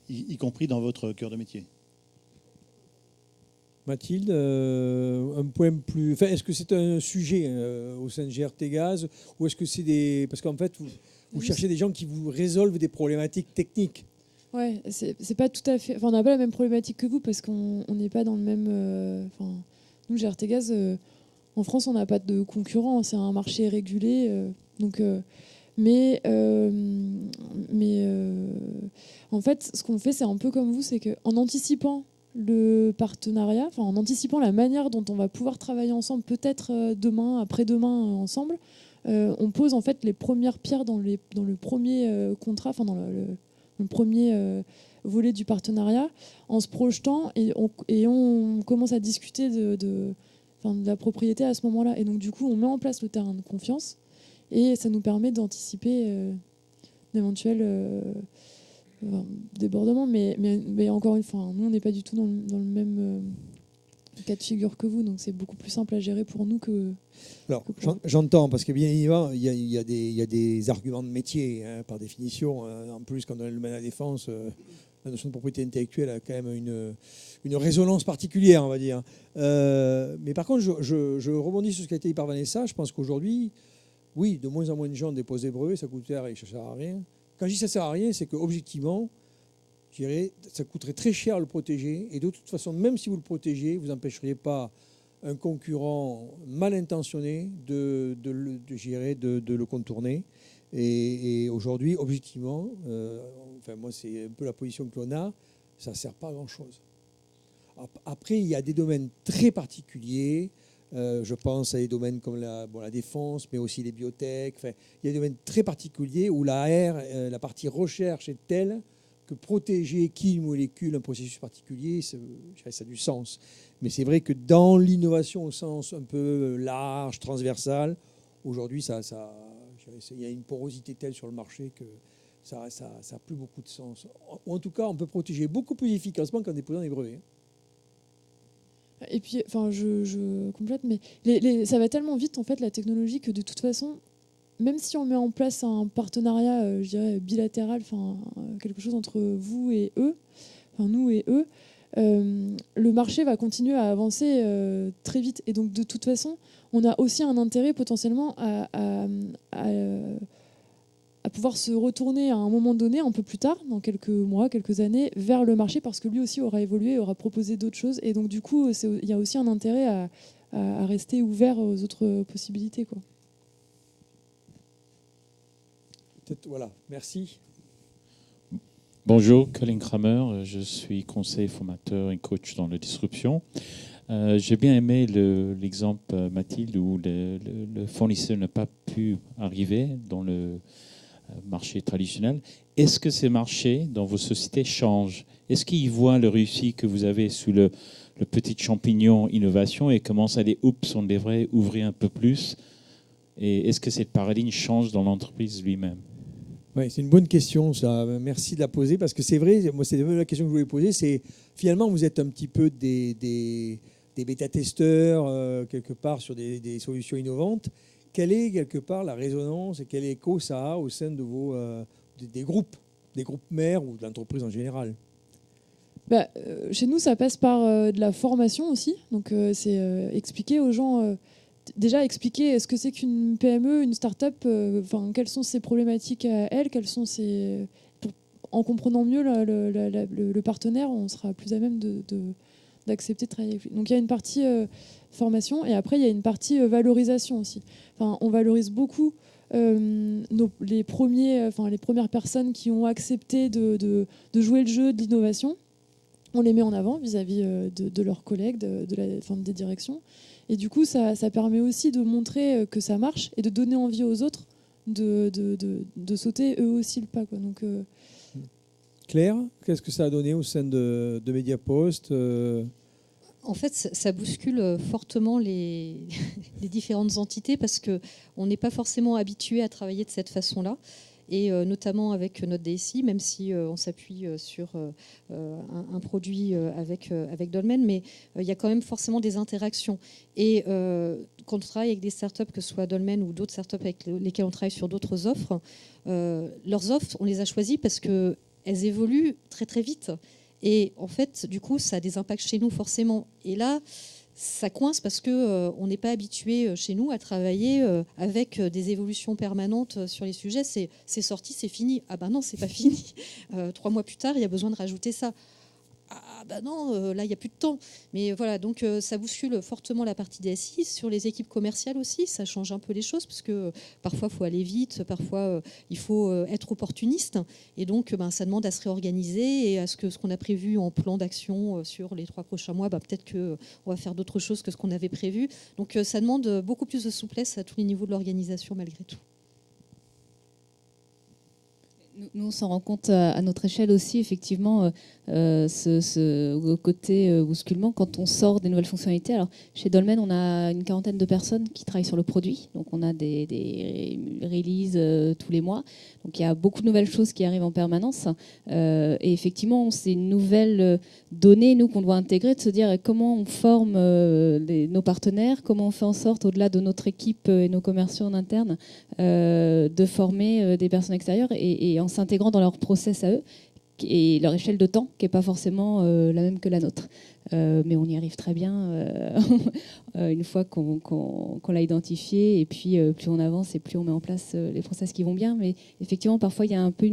Y compris dans votre cœur de métier. Mathilde, un point plus... Enfin, est-ce que c'est un sujet au sein de GRT Gaz, ou est-ce que c'est des... Parce qu'en fait, vous cherchez des gens qui vous résolvent des problématiques techniques. Ouais, c'est pas tout à fait... Enfin, on n'a pas la même problématique que vous, parce qu'on n'est pas dans le même... nous, GRT Gaz, en France, on n'a pas de concurrents. C'est un marché régulé. Mais en fait, ce qu'on fait, c'est un peu comme vous, c'est qu'en anticipant le partenariat, en anticipant la manière dont on va pouvoir travailler ensemble, peut-être demain, après-demain ensemble, on pose en fait les premières pierres dans le premier contrat, dans le premier volet du partenariat, en se projetant et on commence à discuter de la propriété à ce moment-là. Et donc du coup, on met en place le terrain de confiance. Et ça nous permet d'anticiper d'éventuels débordements. Mais encore une fois, nous, on n'est pas du tout dans le même cas de figure que vous. Donc, c'est beaucoup plus simple à gérer pour nous que... Alors, j'entends, parce que bien évidemment, il y a des arguments de métier, par définition. En plus, quand on est le domaine de la défense, la notion de propriété intellectuelle a quand même une résonance particulière, on va dire. Mais par contre, je rebondis sur ce qui a été dit par Vanessa. Je pense qu'aujourd'hui... Oui, de moins en moins de gens déposent des brevets, ça coûte cher et ça ne sert à rien. Quand je dis ça ne sert à rien, c'est qu'objectivement, je dirais, ça coûterait très cher à le protéger. Et de toute façon, même si vous le protégez, vous n'empêcheriez pas un concurrent mal intentionné de le contourner. Et aujourd'hui, objectivement, moi, c'est un peu la position que l'on a, ça ne sert pas à grand-chose. Après, il y a des domaines très particuliers. Je pense à des domaines comme la défense, mais aussi les biotech. Il y a des domaines très particuliers où la partie recherche est telle que protéger une molécule, un processus particulier, ça a du sens. Mais c'est vrai que dans l'innovation au sens un peu large, transversal, aujourd'hui, il y a une porosité telle sur le marché que ça n'a plus beaucoup de sens. En tout cas, on peut protéger beaucoup plus efficacement qu'en déposant des brevets. Et puis, je complète, mais ça va tellement vite, en fait, la technologie, que de toute façon, même si on met en place un partenariat, je dirais, bilatéral, quelque chose entre vous et eux, nous et eux, le marché va continuer à avancer très vite. Et donc, de toute façon, on a aussi un intérêt potentiellement à pouvoir se retourner à un moment donné, un peu plus tard, dans quelques mois, quelques années, vers le marché, parce que lui aussi aura évolué, aura proposé d'autres choses. Et donc, du coup, il y a aussi un intérêt à rester ouvert aux autres possibilités, quoi. Peut-être, voilà, merci. Bonjour, Colin Kramer, je suis conseiller formateur et coach dans la disruption. J'ai bien aimé l'exemple, Mathilde, où le fournisseur n'a pas pu arriver dans le marché traditionnel. Est-ce que ces marchés dans vos sociétés changent? Est-ce qu'ils voient le réussi que vous avez sous le petit champignon innovation et commencent à dire « oups, on devrait ouvrir un peu plus » et est-ce que cette paradigme change dans l'entreprise lui-même? Oui, c'est une bonne question, ça. Merci de la poser, parce que c'est vrai, moi, c'est la question que je voulais poser, c'est finalement, vous êtes un petit peu des bêta-testeurs, quelque part, sur des solutions innovantes. Quelle est, quelque part, la résonance et quel écho ça a au sein de des groupes mères ou de l'entreprise en général? Chez nous, ça passe par de la formation aussi. Donc, c'est expliquer aux gens... Déjà, expliquer ce que c'est qu'une PME, une start-up, quelles sont ses problématiques à elle, quelles sont en comprenant mieux le partenaire, on sera plus à même d'accepter de travailler avec lui. Donc il y a une partie formation et après il y a une partie valorisation aussi. Enfin, on valorise beaucoup les premières personnes qui ont accepté de jouer le jeu de l'innovation. On les met en avant vis-à-vis de leurs collègues, des directions. Et du coup, ça permet aussi de montrer que ça marche et de donner envie aux autres de sauter eux aussi le pas, quoi. Donc, Claire, qu'est-ce que ça a donné au sein de Mediapost En fait, ça bouscule fortement les différentes entités parce qu'on n'est pas forcément habitué à travailler de cette façon-là. Et notamment avec notre DSI, même si on s'appuie sur un produit avec Dolmen, mais il y a quand même forcément des interactions. Et quand on travaille avec des startups, que ce soit Dolmen ou d'autres startups avec lesquelles on travaille sur d'autres offres, leurs offres, on les a choisies parce qu'elles évoluent très très vite. Et en fait, du coup, ça a des impacts chez nous forcément. Et là, ça coince parce qu'on n'est pas habitué chez nous à travailler avec des évolutions permanentes sur les sujets. C'est sorti, c'est fini. Ah ben non, c'est pas fini. 3 mois plus tard, il y a besoin de rajouter ça. Ah ben non, là, il n'y a plus de temps. Mais voilà, donc ça bouscule fortement la partie DSI. Sur les équipes commerciales aussi, ça change un peu les choses parce que parfois, il faut aller vite, parfois, il faut être opportuniste. Et donc, ça demande à se réorganiser et à ce qu'on a prévu en plan d'action sur les 3 prochains mois, peut-être qu'on va faire d'autres choses que ce qu'on avait prévu. Donc, ça demande beaucoup plus de souplesse à tous les niveaux de l'organisation, malgré tout. Nous, on s'en rend compte à notre échelle aussi, effectivement, ce côté bousculement quand on sort des nouvelles fonctionnalités. Alors, chez Dolmen, on a une 40aine de personnes qui travaillent sur le produit. Donc, on a des releases tous les mois. Donc, il y a beaucoup de nouvelles choses qui arrivent en permanence. Et effectivement, c'est une nouvelle donnée, nous, qu'on doit intégrer, de se dire comment on forme nos partenaires, comment on fait en sorte, au-delà de notre équipe et nos commerciaux en interne, de former des personnes extérieures et en s'intégrant dans leur process à eux et leur échelle de temps qui n'est pas forcément la même que la nôtre. Mais on y arrive très bien une fois qu'on l'a identifié et puis plus on avance et plus on met en place les process qui vont bien. Mais effectivement, parfois, il y a un peu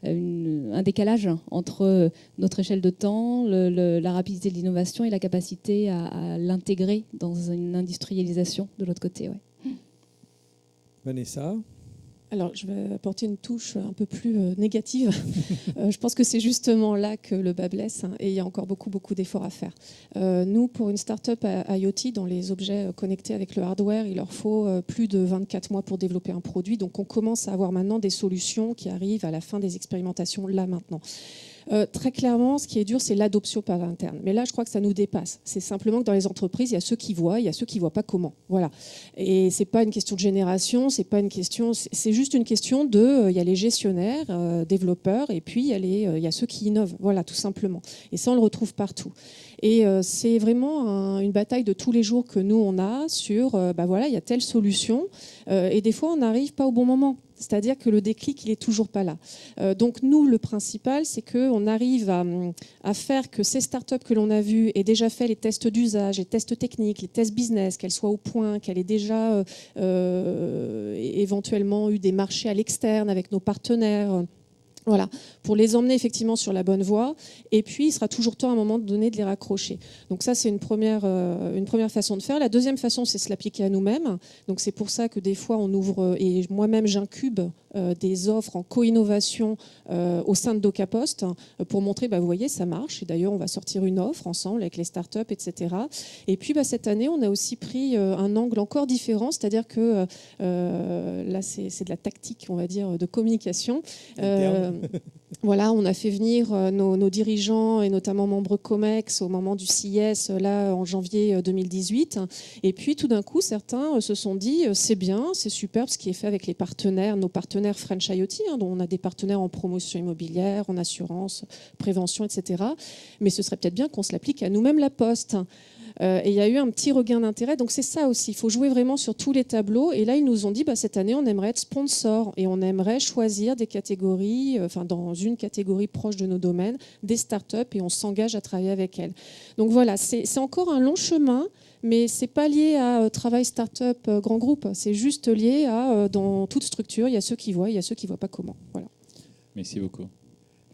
un décalage entre notre échelle de temps, la rapidité de l'innovation et la capacité à l'intégrer dans une industrialisation de l'autre côté. Ouais. Vanessa? Alors, je vais apporter une touche un peu plus négative. Je pense que c'est justement là que le bas blesse et il y a encore beaucoup, beaucoup d'efforts à faire. Nous, pour une start-up IoT, dans les objets connectés avec le hardware, il leur faut plus de 24 mois pour développer un produit. Donc, on commence à avoir maintenant des solutions qui arrivent à la fin des expérimentations, là, maintenant. Très clairement, ce qui est dur, c'est l'adoption par l'interne. Mais là, je crois que ça nous dépasse. C'est simplement que dans les entreprises, il y a ceux qui voient, il y a ceux qui ne voient pas comment. Voilà. Et ce n'est pas une question de génération, c'est juste une question de... Il y a les gestionnaires, développeurs, et puis il y a ceux qui innovent. Voilà, tout simplement. Et ça, on le retrouve partout. Et c'est vraiment une bataille de tous les jours que nous, on a sur, voilà, il y a telle solution, et des fois, on n'arrive pas au bon moment. C'est-à-dire que le déclic, il n'est toujours pas là. Donc nous, le principal, c'est qu'on arrive à faire que ces startups que l'on a vues aient déjà fait les tests d'usage, les tests techniques, les tests business, qu'elles soient au point, qu'elles aient déjà éventuellement eu des marchés à l'externe avec nos partenaires. Voilà, pour les emmener effectivement sur la bonne voie. Et puis, il sera toujours temps à un moment donné de les raccrocher. Donc ça, c'est une première façon de faire. La deuxième façon, c'est se l'appliquer à nous-mêmes. Donc c'est pour ça que des fois, on ouvre, et moi-même, j'incube des offres en co-innovation au sein de DocaPost pour montrer, vous voyez, ça marche. Et d'ailleurs, on va sortir une offre ensemble avec les startups, etc. Et puis, cette année, on a aussi pris un angle encore différent. C'est-à-dire que là, c'est de la tactique, on va dire, de communication. Voilà, on a fait venir nos dirigeants et notamment membres COMEX au moment du CIS là en janvier 2018. Et puis tout d'un coup, certains se sont dit c'est bien, c'est superbe ce qui est fait avec les partenaires, nos partenaires French IoT, dont on a des partenaires en promotion immobilière, en assurance, prévention, etc. Mais ce serait peut-être bien qu'on se l'applique à nous-mêmes, la Poste. Et il y a eu un petit regain d'intérêt. Donc c'est ça aussi, il faut jouer vraiment sur tous les tableaux. Et là, ils nous ont dit, cette année, on aimerait être sponsor et on aimerait choisir des catégories, dans une catégorie proche de nos domaines, des startups et on s'engage à travailler avec elles. Donc voilà, c'est encore un long chemin, mais ce n'est pas lié à travail start-up grand groupe. C'est juste lié à, dans toute structure, il y a ceux qui voient, il y a ceux qui ne voient pas comment. Voilà. Merci beaucoup.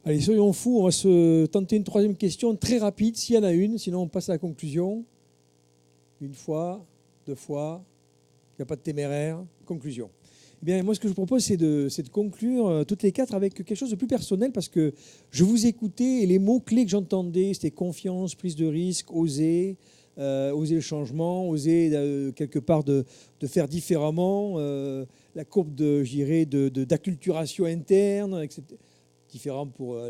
Allez, soyons fous, on va se tenter une troisième question très rapide, s'il y en a une, sinon on passe à la conclusion. Une fois, 2 fois, il n'y a pas de téméraire. Conclusion. Eh bien, moi, ce que je vous propose, c'est de conclure toutes les 4 avec quelque chose de plus personnel, parce que je vous écoutais et les mots-clés que j'entendais, c'était confiance, prise de risque, oser le changement, oser quelque part de faire différemment, la courbe d'acculturation interne, etc.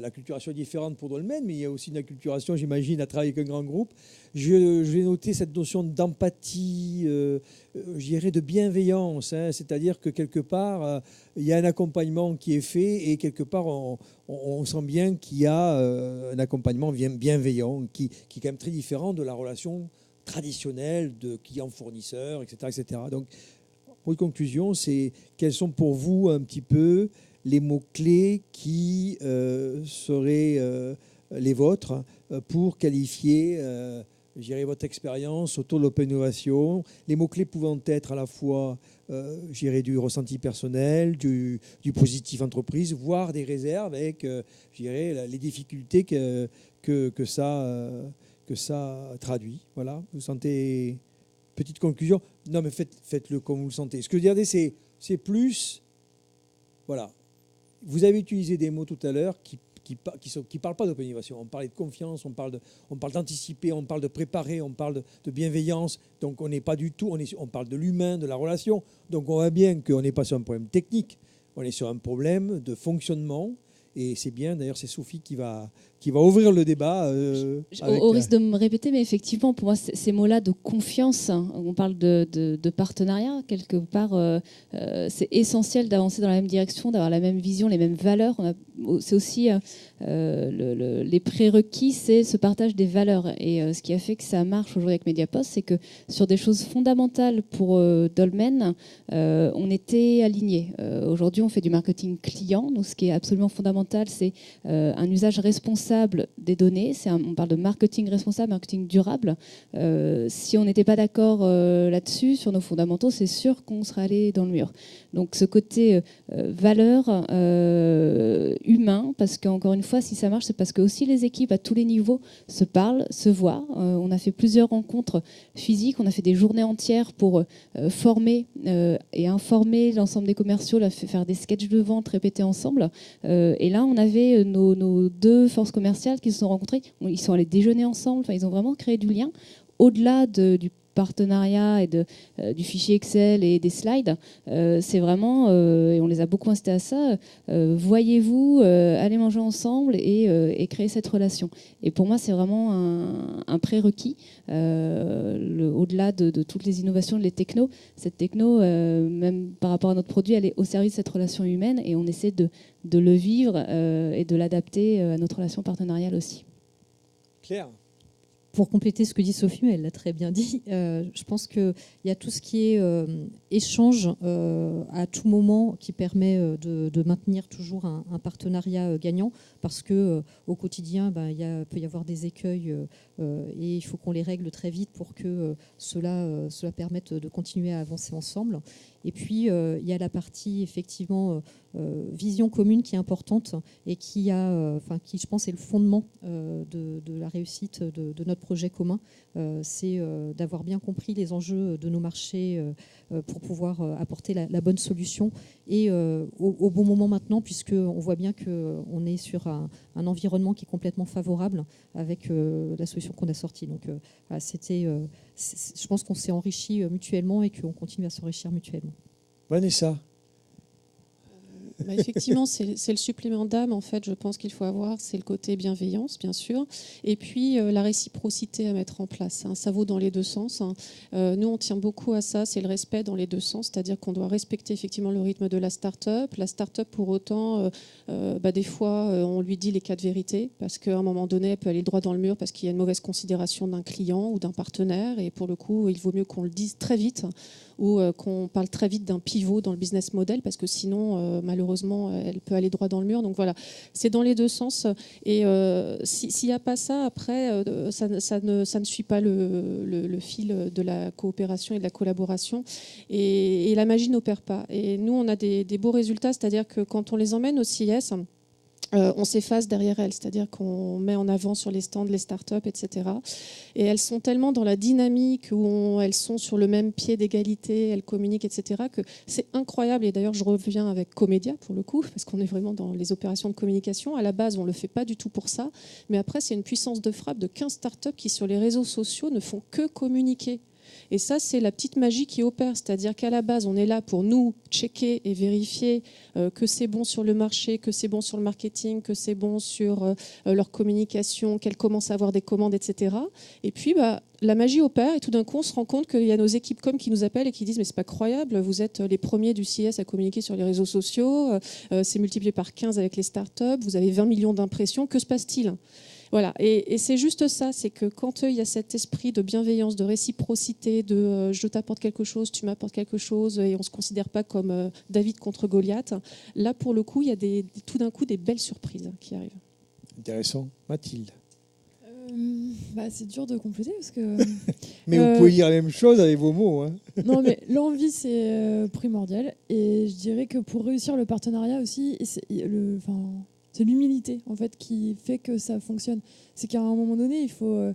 L'acculturation est différente pour Dolmen, mais il y a aussi une acculturation, j'imagine, à travailler avec un grand groupe. Je vais noter cette notion d'empathie, je dirais de bienveillance, hein, c'est-à-dire que quelque part, il y a un accompagnement qui est fait et quelque part, on sent bien qu'il y a un accompagnement bienveillant qui est quand même très différent de la relation traditionnelle de client-fournisseur, etc., etc. Donc, pour une conclusion, c'est quels sont pour vous un petit peu les mots-clés qui seraient les vôtres pour qualifier je dirais, votre expérience autour de l'open innovation, les mots-clés pouvant être à la fois je dirais, du ressenti personnel, du positif entreprise, voire des réserves avec je dirais, les difficultés que ça traduit. Voilà, vous sentez... Petite conclusion. Non, mais faites-le comme vous le sentez. Ce que je veux dire, c'est plus... Voilà. Vous avez utilisé des mots tout à l'heure qui parlent pas d'open innovation. On parlait de confiance, on parle d'anticiper, on parle de préparer, on parle de bienveillance. Donc on n'est pas du tout, on parle de l'humain, de la relation. Donc on voit bien qu'on n'est pas sur un problème technique, on est sur un problème de fonctionnement. Et c'est bien, d'ailleurs, c'est Sophie qui va ouvrir le débat. Au risque de me répéter, mais effectivement, pour moi, ces mots-là de confiance, on parle de partenariat, quelque part, c'est essentiel d'avancer dans la même direction, d'avoir la même vision, les mêmes valeurs. C'est aussi les prérequis, c'est ce partage des valeurs. Et ce qui a fait que ça marche aujourd'hui avec Mediapost, c'est que sur des choses fondamentales pour Dolmen, on était alignés. Aujourd'hui, on fait du marketing client, donc ce qui est absolument fondamental, c'est un usage responsable des données. On parle de marketing responsable, marketing durable. Si on n'était pas d'accord là-dessus, sur nos fondamentaux, c'est sûr qu'on serait allé dans le mur. Donc ce côté valeur humain, parce qu'encore une fois, si ça marche, c'est parce que aussi les équipes à tous les niveaux se parlent, se voient. On a fait plusieurs rencontres physiques, on a fait des journées entières pour former et informer l'ensemble des commerciaux, faire des sketchs de vente répétés ensemble. Et là, on avait nos 2 forces commerciales qui se sont rencontrées. Ils sont allés déjeuner ensemble. Enfin, ils ont vraiment créé du lien au-delà du partenariat et du fichier Excel et des slides. C'est vraiment, et on les a beaucoup incités à ça, voyez-vous, allez manger ensemble et créer cette relation. Et pour moi, c'est vraiment un prérequis, au-delà de toutes les innovations, les technos. Cette techno, même par rapport à notre produit, elle est au service de cette relation humaine et on essaie de le vivre et de l'adapter à notre relation partenariale aussi. Claire. Pour compléter ce que dit Sophie, mais elle l'a très bien dit, je pense qu'il y a tout ce qui est échange à tout moment qui permet de maintenir toujours un partenariat gagnant, parce qu'au quotidien, peut y avoir des écueils et il faut qu'on les règle très vite pour que cela permette de continuer à avancer ensemble. Et puis, il y a la partie, effectivement, vision commune qui est importante et qui, je pense, est le fondement de la réussite de notre projet commun. C'est d'avoir bien compris les enjeux de nos marchés pour pouvoir apporter la bonne solution et au bon moment maintenant, puisqu'on voit bien qu'on est sur un environnement qui est complètement favorable avec la solution qu'on a sortie. Donc, je pense qu'on s'est enrichi mutuellement et qu'on continue à s'enrichir mutuellement. Vanessa. Effectivement, c'est le supplément d'âme, en fait, je pense qu'il faut avoir, c'est le côté bienveillance, bien sûr, et puis la réciprocité à mettre en place. Ça vaut dans les 2 sens. Nous, on tient beaucoup à ça, c'est le respect dans les 2 sens, c'est-à-dire qu'on doit respecter effectivement le rythme de la start-up. La start-up, pour autant, des fois, on lui dit les 4 vérités, parce qu'à un moment donné, elle peut aller droit dans le mur parce qu'il y a une mauvaise considération d'un client ou d'un partenaire, et pour le coup, il vaut mieux qu'on le dise très vite ou qu'on parle très vite d'un pivot dans le business model, parce que sinon, malheureusement, elle peut aller droit dans le mur. Donc voilà, c'est dans les 2 sens. Et s'il n'y a pas ça, après, ça ne suit pas le fil de la coopération et de la collaboration. Et la magie n'opère pas. Et nous, on a des beaux résultats, c'est-à-dire que quand on les emmène au CIS, on s'efface derrière elles, c'est-à-dire qu'on met en avant sur les stands les startups, etc. Et elles sont tellement dans la dynamique où elles sont sur le même pied d'égalité, elles communiquent, etc., que c'est incroyable. Et d'ailleurs, je reviens avec Comédia, pour le coup, parce qu'on est vraiment dans les opérations de communication. À la base, on ne le fait pas du tout pour ça. Mais après, c'est une puissance de frappe de 15 startups qui, sur les réseaux sociaux, ne font que communiquer. Et ça, c'est la petite magie qui opère. C'est-à-dire qu'à la base, on est là pour nous checker et vérifier que c'est bon sur le marché, que c'est bon sur le marketing, que c'est bon sur leur communication, qu'elles commencent à avoir des commandes, etc. Et puis, la magie opère et tout d'un coup, on se rend compte qu'il y a nos équipes com qui nous appellent et qui disent « mais c'est pas croyable, vous êtes les premiers du CIS à communiquer sur les réseaux sociaux, c'est multiplié par 15 avec les startups, vous avez 20 millions d'impressions, que se passe-t-il ?» Voilà, et c'est juste ça, c'est que quand il y a cet esprit de bienveillance, de réciprocité, de je t'apporte quelque chose, tu m'apportes quelque chose, et on ne se considère pas comme David contre Goliath, là pour le coup, il y a tout d'un coup des belles surprises qui arrivent. Intéressant. Mathilde. C'est dur de compléter parce que... Mais vous pouvez dire la même chose avec vos mots. Hein. Non, mais l'envie, c'est primordial. Et je dirais que pour réussir le partenariat aussi, c'est l'humilité en fait qui fait que ça fonctionne. C'est qu'à un moment donné, il faut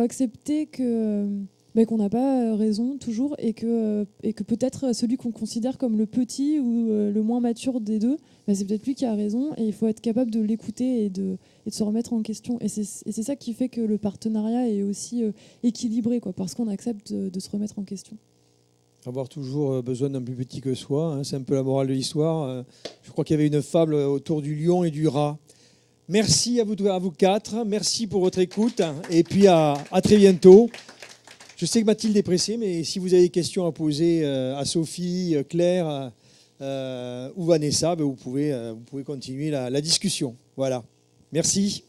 accepter qu'on n'a pas raison toujours et que peut-être celui qu'on considère comme le petit ou le moins mature des deux, c'est peut-être lui qui a raison et il faut être capable de l'écouter et de se remettre en question. Et c'est ça qui fait que le partenariat est aussi équilibré, parce qu'on accepte de se remettre en question. Avoir toujours besoin d'un plus petit que soi, hein, c'est un peu la morale de l'histoire. Je crois qu'il y avait une fable autour du lion et du rat. Merci à vous quatre, merci pour votre écoute et puis à très bientôt. Je sais que Mathilde est pressée, mais si vous avez des questions à poser à Sophie, Claire ou Vanessa, vous pouvez continuer la discussion. Voilà. Merci.